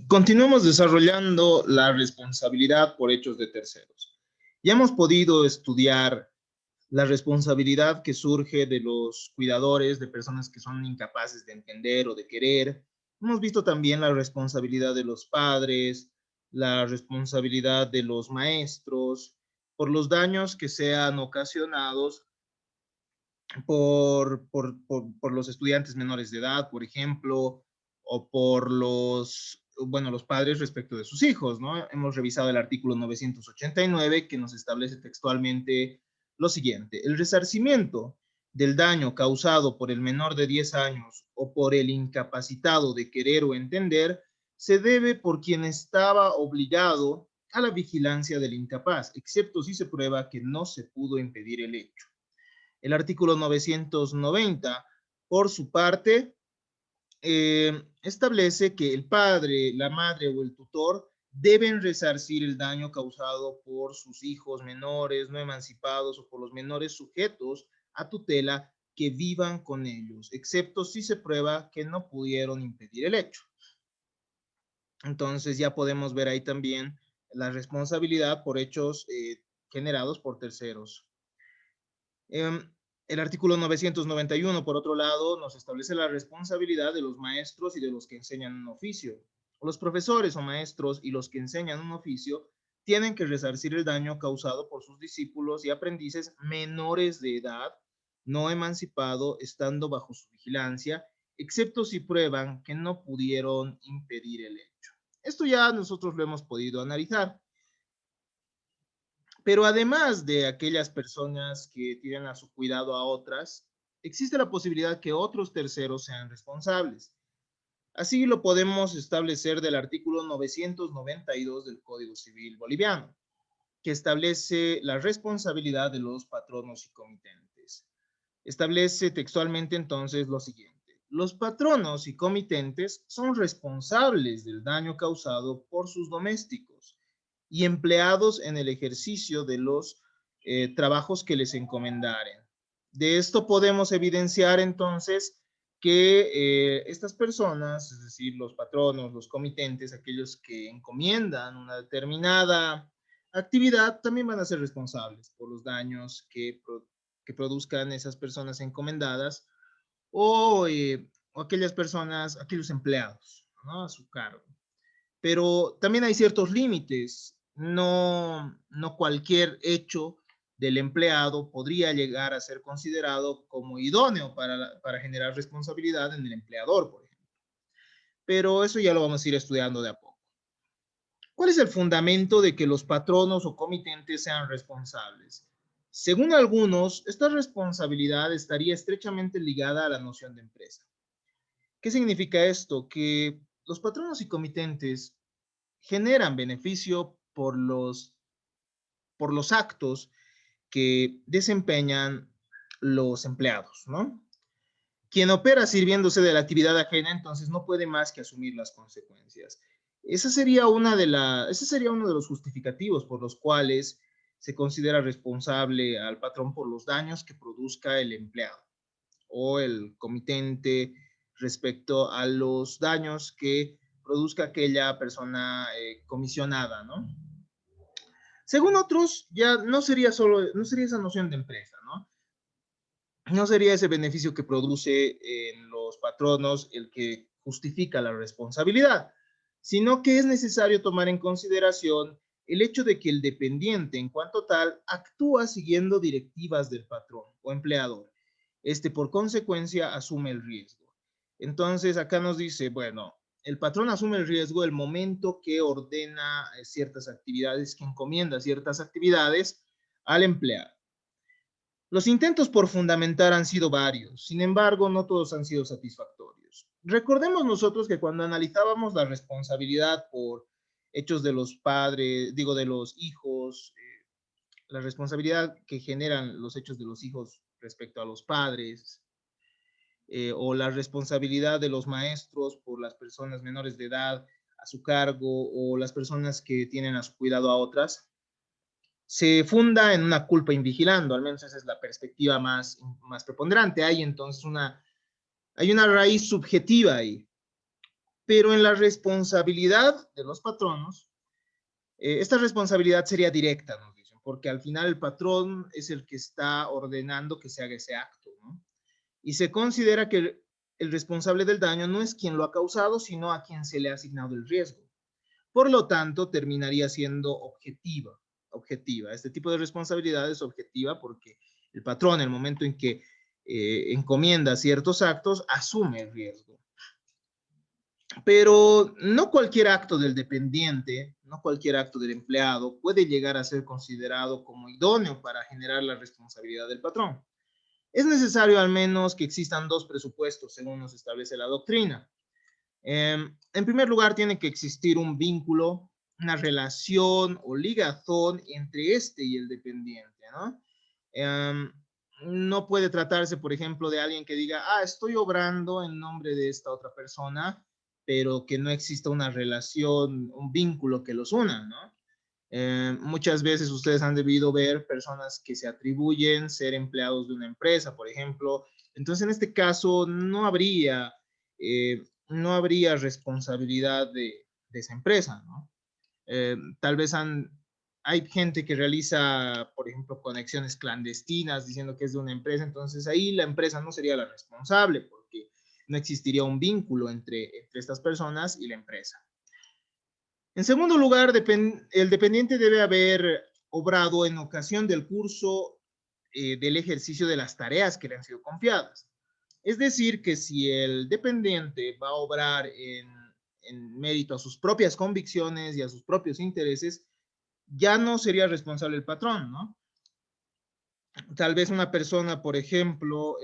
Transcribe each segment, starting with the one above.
Continuamos desarrollando la responsabilidad por hechos de terceros. Ya hemos podido estudiar la responsabilidad que surge de los cuidadores, de personas que son incapaces de entender o de querer. Hemos visto también la responsabilidad de los padres, la responsabilidad de los maestros, por los daños que sean ocasionados por los estudiantes menores de edad, por ejemplo, o por los padres respecto de sus hijos, ¿no? Hemos revisado el artículo 989 que nos establece textualmente lo siguiente: el resarcimiento del daño causado por el menor de 10 años o por el incapacitado de querer o entender se debe por quien estaba obligado a la vigilancia del incapaz, excepto si se prueba que no se pudo impedir el hecho. El artículo 990, por su parte, establece que el padre, la madre o el tutor deben resarcir el daño causado por sus hijos menores, no emancipados o por los menores sujetos a tutela que vivan con ellos, excepto si se prueba que no pudieron impedir el hecho. Entonces ya podemos ver ahí también la responsabilidad por hechos generados por terceros. El artículo 991, por otro lado, nos establece la responsabilidad de los maestros y de los que enseñan un oficio. Los profesores o maestros y los que enseñan un oficio tienen que resarcir el daño causado por sus discípulos y aprendices menores de edad, no emancipado, estando bajo su vigilancia, excepto si prueban que no pudieron impedir el hecho. Esto ya nosotros lo hemos podido analizar. Pero además de aquellas personas que tienen a su cuidado a otras, existe la posibilidad que otros terceros sean responsables. Así lo podemos establecer del artículo 992 del Código Civil Boliviano, que establece la responsabilidad de los patronos y comitentes. Establece textualmente entonces lo siguiente: los patronos y comitentes son responsables del daño causado por sus domésticos y empleados en el ejercicio de los trabajos que les encomendaren. De esto podemos evidenciar entonces que estas personas, es decir, los patronos, los comitentes, aquellos que encomiendan una determinada actividad, también van a ser responsables por los daños que produzcan esas personas encomendadas o aquellas personas, aquellos empleados, ¿no?, a su cargo. Pero también hay ciertos límites. No cualquier hecho del empleado podría llegar a ser considerado como idóneo para generar responsabilidad en el empleador, por ejemplo. Pero eso ya lo vamos a ir estudiando de a poco. ¿Cuál es el fundamento de que los patronos o comitentes sean responsables? Según algunos, esta responsabilidad estaría estrechamente ligada a la noción de empresa. ¿Qué significa esto? Que los patronos y comitentes generan beneficio por los actos que desempeñan los empleados, ¿no? Quien opera sirviéndose de la actividad ajena, entonces no puede más que asumir las consecuencias. Ese sería uno de los justificativos por los cuales se considera responsable al patrón por los daños que produzca el empleado o el comitente respecto a los daños que produzca aquella persona comisionada, ¿no? Según otros, ya no sería esa noción de empresa, ¿no? No sería ese beneficio que produce en los patronos el que justifica la responsabilidad, sino que es necesario tomar en consideración el hecho de que el dependiente, en cuanto tal, actúa siguiendo directivas del patrón o empleador. Por consecuencia, asume el riesgo. Entonces, acá nos dice, bueno, el patrón asume el riesgo el momento que ordena ciertas actividades, que encomienda ciertas actividades al empleado. Los intentos por fundamentar han sido varios, sin embargo, no todos han sido satisfactorios. Recordemos nosotros que cuando analizábamos la responsabilidad por hechos de los padres, de los hijos, la responsabilidad que generan los hechos de los hijos respecto a los padres, o la responsabilidad de los maestros por las personas menores de edad a su cargo, o las personas que tienen a su cuidado a otras, se funda en una culpa invigilando, al menos esa es la perspectiva más preponderante. Hay entonces hay una raíz subjetiva ahí. Pero en la responsabilidad de los patronos, esta responsabilidad sería directa, nos dicen, porque al final el patrón es el que está ordenando que se haga ese acto, ¿no? Y se considera que el responsable del daño no es quien lo ha causado, sino a quien se le ha asignado el riesgo. Por lo tanto, terminaría siendo objetiva. Objetiva. Este tipo de responsabilidad es objetiva porque el patrón, en el momento en que encomienda ciertos actos, asume el riesgo. Pero no cualquier acto del dependiente, no cualquier acto del empleado puede llegar a ser considerado como idóneo para generar la responsabilidad del patrón. Es necesario al menos que existan dos presupuestos, según nos establece la doctrina. En primer lugar, tiene que existir un vínculo, una relación o ligazón entre este y el dependiente, ¿no? No puede tratarse, por ejemplo, de alguien que diga, estoy obrando en nombre de esta otra persona, pero que no exista una relación, un vínculo que los una, ¿no? Muchas veces ustedes han debido ver personas que se atribuyen ser empleados de una empresa, por ejemplo. Entonces, en este caso, no habría responsabilidad de esa empresa, ¿no? Tal vez hay gente que realiza, por ejemplo, conexiones clandestinas diciendo que es de una empresa, entonces ahí la empresa no sería la responsable porque no existiría un vínculo entre estas personas y la empresa. En segundo lugar, el dependiente debe haber obrado en ocasión del curso del ejercicio de las tareas que le han sido confiadas. Es decir, que si el dependiente va a obrar en mérito a sus propias convicciones y a sus propios intereses, ya no sería responsable el patrón, ¿no? Tal vez una persona, por ejemplo,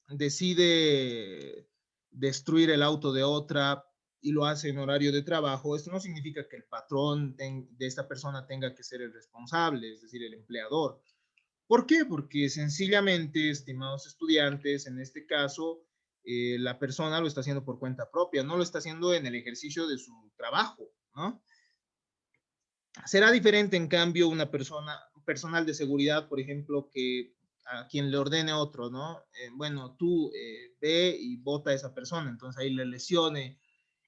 decide destruir el auto de otra y lo hace en horario de trabajo. Esto no significa que el patrón de esta persona tenga que ser el responsable, es decir, el empleador. ¿Por qué? Porque sencillamente, estimados estudiantes, en este caso, la persona lo está haciendo por cuenta propia, no lo está haciendo en el ejercicio de su trabajo, ¿no? Será diferente, en cambio, una persona, personal de seguridad, por ejemplo, que a quien le ordene otro, ¿no? Bueno, tú ve y vota a esa persona, entonces ahí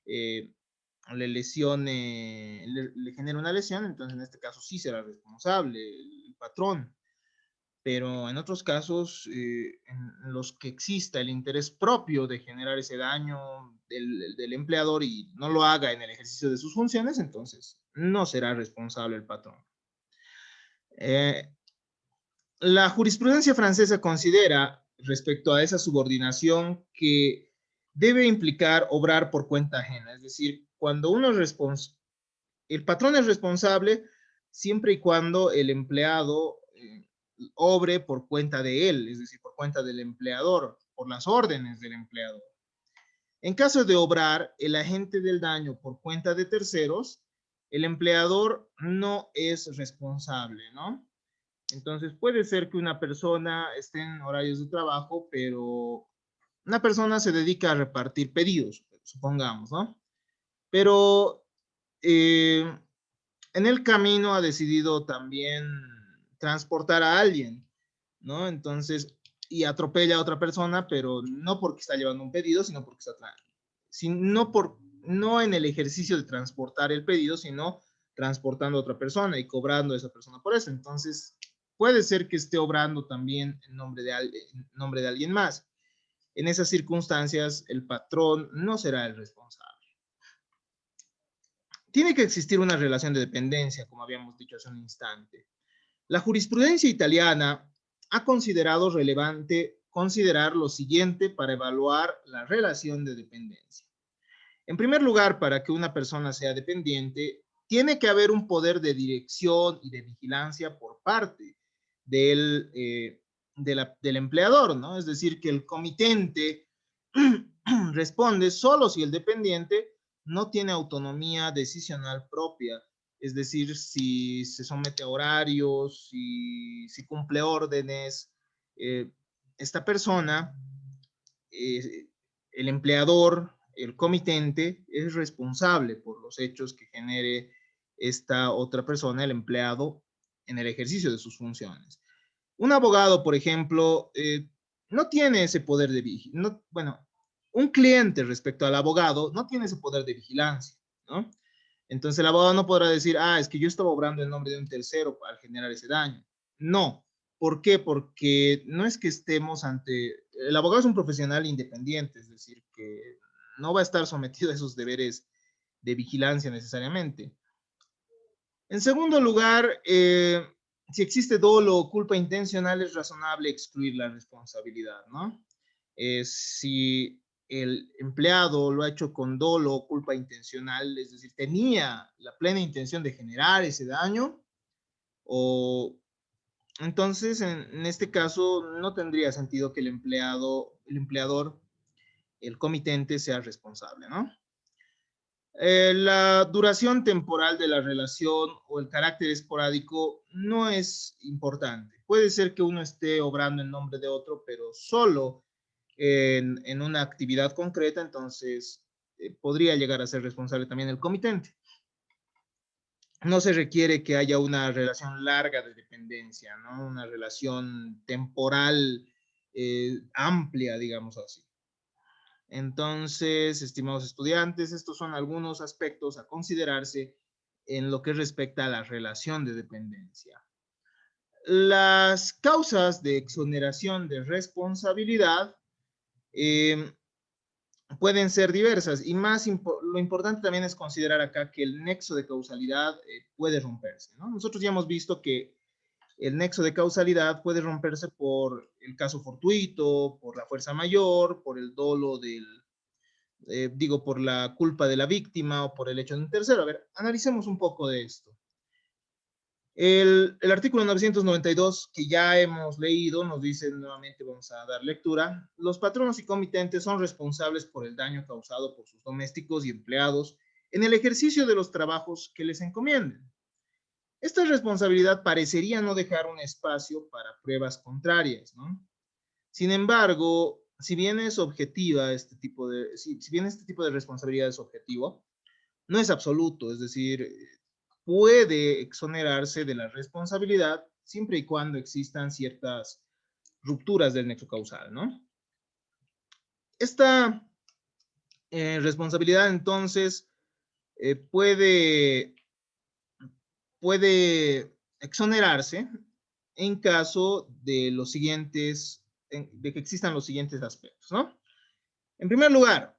eh, le genera una lesión, entonces en este caso sí será responsable el patrón. Pero en otros casos, en los que exista el interés propio de generar ese daño del empleador y no lo haga en el ejercicio de sus funciones, entonces no será responsable el patrón. La jurisprudencia francesa considera, respecto a esa subordinación, que debe implicar obrar por cuenta ajena, es decir, cuando el patrón es responsable siempre y cuando el empleado obre por cuenta de él, es decir, por cuenta del empleador, por las órdenes del empleador. En caso de obrar el agente del daño por cuenta de terceros, el empleador no es responsable, ¿no? Entonces puede ser que una persona esté en horarios de trabajo, pero una persona se dedica a repartir pedidos, supongamos, ¿no? Pero en el camino ha decidido también transportar a alguien, ¿no? Entonces, y atropella a otra persona, pero no porque está llevando un pedido, sino porque está, no en el ejercicio de transportar el pedido, sino transportando a otra persona y cobrando a esa persona por eso. Entonces, puede ser que esté obrando también en nombre de alguien más. En esas circunstancias, el patrón no será el responsable. Tiene que existir una relación de dependencia, como habíamos dicho hace un instante. La jurisprudencia italiana ha considerado relevante considerar lo siguiente para evaluar la relación de dependencia. En primer lugar, para que una persona sea dependiente, tiene que haber un poder de dirección y de vigilancia por parte del empleador, ¿no? Es decir, que el comitente responde solo si el dependiente no tiene autonomía decisional propia, es decir, si se somete a horarios, si cumple órdenes. Esta persona, el empleador, el comitente, es responsable por los hechos que genere esta otra persona, el empleado, en el ejercicio de sus funciones. Un abogado, por ejemplo, no tiene ese poder de vigilancia. Bueno, Un cliente respecto al abogado no tiene ese poder de vigilancia, ¿no? Entonces el abogado no podrá decir, es que yo estaba obrando en nombre de un tercero al generar ese daño. No. ¿Por qué? Porque no es que estemos ante... El abogado es un profesional independiente, es decir, que no va a estar sometido a esos deberes de vigilancia necesariamente. En segundo lugar, si existe dolo o culpa intencional, es razonable excluir la responsabilidad, ¿no? Si el empleado lo ha hecho con dolo o culpa intencional, es decir, tenía la plena intención de generar ese daño, o entonces en este caso no tendría sentido que el empleador, el comitente sea responsable, ¿no? La duración temporal de la relación o el carácter esporádico no es importante. Puede ser que uno esté obrando en nombre de otro, pero solo en una actividad concreta, entonces podría llegar a ser responsable también el comitente. No se requiere que haya una relación larga de dependencia, ¿no? Una relación temporal amplia, digamos así. Entonces, estimados estudiantes, estos son algunos aspectos a considerarse en lo que respecta a la relación de dependencia. Las causas de exoneración de responsabilidad pueden ser diversas y lo importante también es considerar acá que el nexo de causalidad puede romperse, ¿no? Nosotros ya hemos visto que el nexo de causalidad puede romperse por el caso fortuito, por la fuerza mayor, por el dolo por la culpa de la víctima o por el hecho de un tercero. A ver, analicemos un poco de esto. El artículo 992 que ya hemos leído nos dice nuevamente, vamos a dar lectura, los patronos y comitentes son responsables por el daño causado por sus domésticos y empleados en el ejercicio de los trabajos que les encomienden. Esta responsabilidad parecería no dejar un espacio para pruebas contrarias, ¿no? Sin embargo, si bien es objetiva si bien este tipo de responsabilidad es objetivo, no es absoluto, es decir, puede exonerarse de la responsabilidad siempre y cuando existan ciertas rupturas del nexo causal, ¿no? Esta responsabilidad entonces puede exonerarse en caso de los siguientes, de que existan los siguientes aspectos, ¿no? En primer lugar,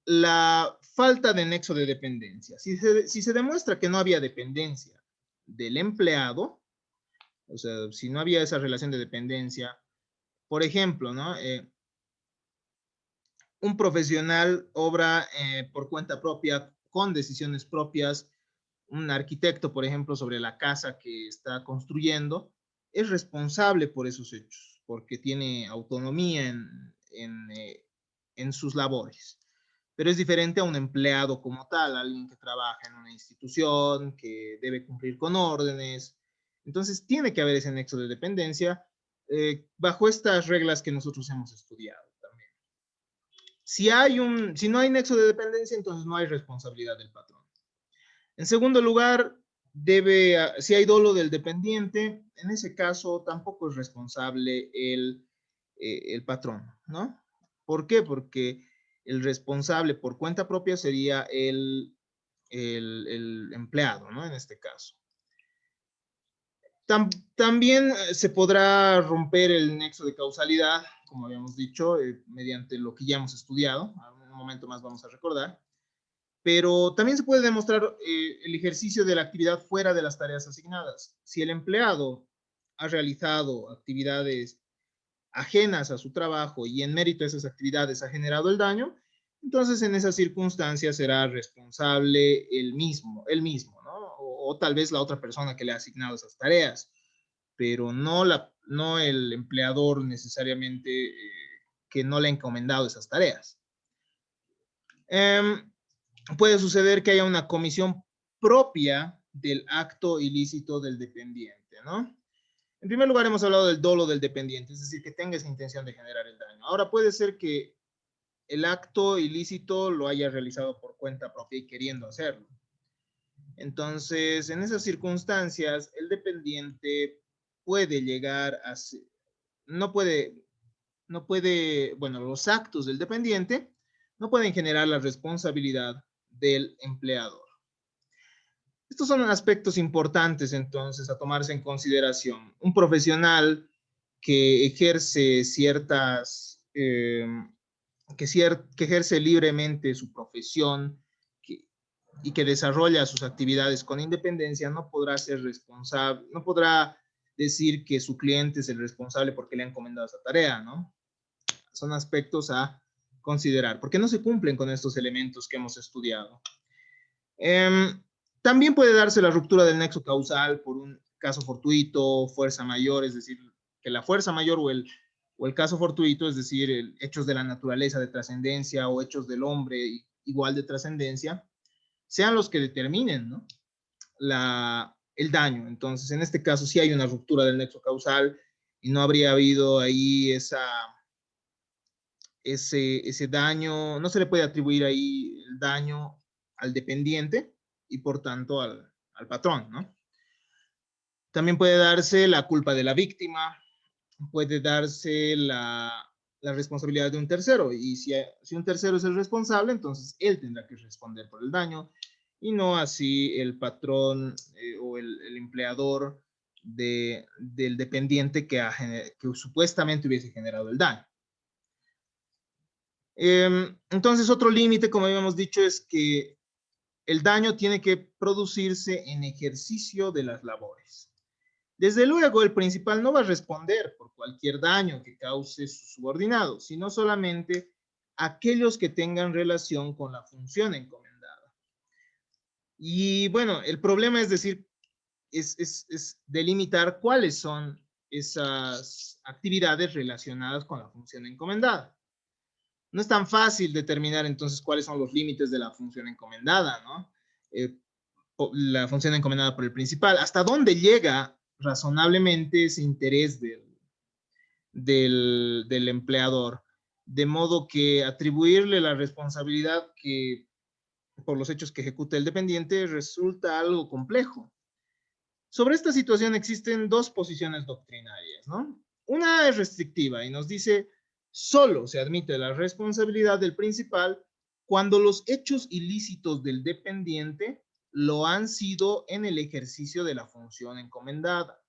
la falta de nexo de dependencia. Si se demuestra que no había dependencia del empleado, o sea, si no había esa relación de dependencia, por ejemplo, ¿no? Un profesional obra por cuenta propia, con decisiones propias, un arquitecto, por ejemplo, sobre la casa que está construyendo, es responsable por esos hechos, porque tiene autonomía en sus labores. Pero es diferente a un empleado como tal, alguien que trabaja en una institución, que debe cumplir con órdenes. Entonces, tiene que haber ese nexo de dependencia bajo estas reglas que nosotros hemos estudiado también. Si no hay nexo de dependencia, entonces no hay responsabilidad del patrón. En segundo lugar, si hay dolo del dependiente, en ese caso tampoco es responsable el patrón, ¿no? ¿Por qué? Porque el responsable por cuenta propia sería el empleado, ¿no? En este caso. También se podrá romper el nexo de causalidad, como habíamos dicho, mediante lo que ya hemos estudiado. En un momento más vamos a recordar. Pero también se puede demostrar el ejercicio de la actividad fuera de las tareas asignadas. Si el empleado ha realizado actividades ajenas a su trabajo y en mérito de esas actividades ha generado el daño, entonces en esas circunstancias será responsable él mismo, ¿no? O tal vez la otra persona que le ha asignado esas tareas, pero no el empleador necesariamente que no le ha encomendado esas tareas. Puede suceder que haya una comisión propia del acto ilícito del dependiente, ¿no? En primer lugar, hemos hablado del dolo del dependiente, es decir, que tenga esa intención de generar el daño. Ahora puede ser que el acto ilícito lo haya realizado por cuenta propia y queriendo hacerlo. Entonces, en esas circunstancias, el dependiente puede llegar a ser, no puede, no puede, bueno, los actos del dependiente no pueden generar la responsabilidad del empleador. Estos son aspectos importantes entonces a tomarse en consideración. Un profesional que ejerce que ejerce libremente su profesión y que desarrolla sus actividades con independencia no podrá ser responsable, no podrá decir que su cliente es el responsable porque le ha encomendado esa tarea, ¿no? Son aspectos a considerar, porque no se cumplen con estos elementos que hemos estudiado. También puede darse la ruptura del nexo causal por un caso fortuito, fuerza mayor, es decir, que la fuerza mayor o el caso fortuito, es decir, hechos de la naturaleza de trascendencia o hechos del hombre igual de trascendencia, sean los que determinen, ¿no? El daño. Entonces, en este caso sí hay una ruptura del nexo causal y no habría habido ahí ese daño, no se le puede atribuir ahí el daño al dependiente y por tanto al patrón, ¿no? También puede darse la culpa de la víctima, puede darse la responsabilidad de un tercero, y si un tercero es el responsable, entonces él tendrá que responder por el daño, y no así el patrón o el empleador del dependiente que supuestamente hubiese generado el daño. Entonces, otro límite, como habíamos dicho, es que el daño tiene que producirse en ejercicio de las labores. Desde luego, el principal no va a responder por cualquier daño que cause su subordinado, sino solamente aquellos que tengan relación con la función encomendada. Y bueno, el problema es decir, es delimitar cuáles son esas actividades relacionadas con la función encomendada. No es tan fácil determinar entonces cuáles son los límites de la función encomendada, ¿no? La función encomendada por el principal. ¿Hasta dónde llega razonablemente ese interés del empleador? De modo que atribuirle la responsabilidad por los hechos que ejecuta el dependiente resulta algo complejo. Sobre esta situación existen dos posiciones doctrinarias, ¿no? Una es restrictiva y nos dice, solo se admite la responsabilidad del principal cuando los hechos ilícitos del dependiente lo han sido en el ejercicio de la función encomendada,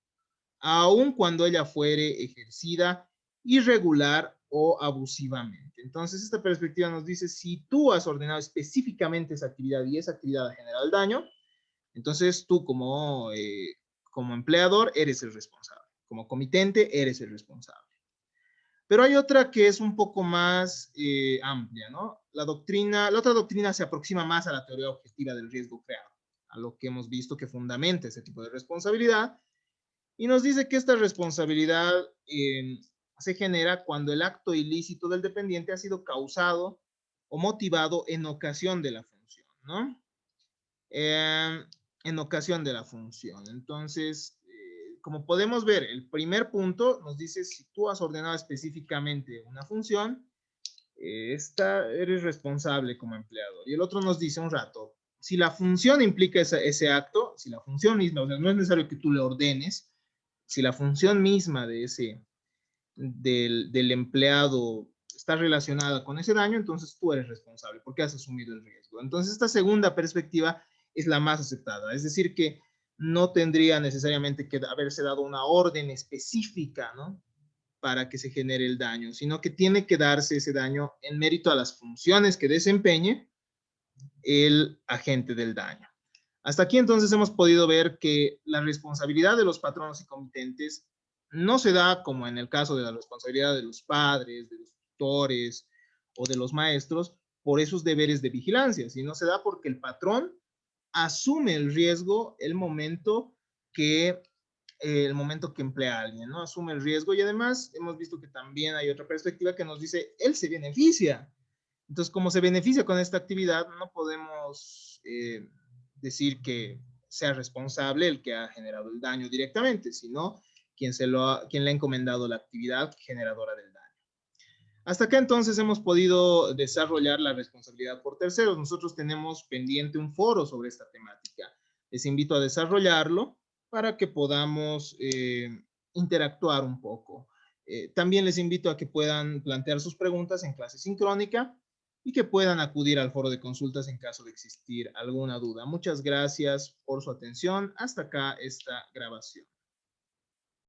aun cuando ella fuere ejercida irregular o abusivamente. Entonces, esta perspectiva nos dice, si tú has ordenado específicamente esa actividad y esa actividad ha generado el daño, entonces tú como empleador eres el responsable, como comitente eres el responsable. Pero hay otra que es un poco más amplia, ¿no? La otra doctrina se aproxima más a la teoría objetiva del riesgo creado, a lo que hemos visto que fundamenta ese tipo de responsabilidad, y nos dice que esta responsabilidad se genera cuando el acto ilícito del dependiente ha sido causado o motivado en ocasión de la función, ¿no? En ocasión de la función. Entonces, como podemos ver, el primer punto nos dice si tú has ordenado específicamente una función, eres responsable como empleador. Y el otro nos dice un rato, si la función implica ese acto, si la función misma, o sea, no es necesario que tú le ordenes, si la función misma del empleado está relacionada con ese daño, entonces tú eres responsable porque has asumido el riesgo. Entonces, esta segunda perspectiva es la más aceptada, es decir, que no tendría necesariamente que haberse dado una orden específica, ¿no?, para que se genere el daño, sino que tiene que darse ese daño en mérito a las funciones que desempeñe el agente del daño. Hasta aquí entonces hemos podido ver que la responsabilidad de los patronos y comitentes no se da como en el caso de la responsabilidad de los padres, de los tutores o de los maestros por esos deberes de vigilancia, sino se da porque el patrón asume el riesgo el momento que emplea a alguien, ¿no? Asume el riesgo y además hemos visto que también hay otra perspectiva que nos dice, él se beneficia. Entonces, como se beneficia con esta actividad, no podemos decir que sea responsable el que ha generado el daño directamente, sino quien le ha encomendado la actividad generadora del daño. Hasta acá entonces hemos podido desarrollar la responsabilidad por terceros. Nosotros tenemos pendiente un foro sobre esta temática. Les invito a desarrollarlo para que podamos interactuar un poco. También les invito a que puedan plantear sus preguntas en clase sincrónica y que puedan acudir al foro de consultas en caso de existir alguna duda. Muchas gracias por su atención. Hasta acá esta grabación.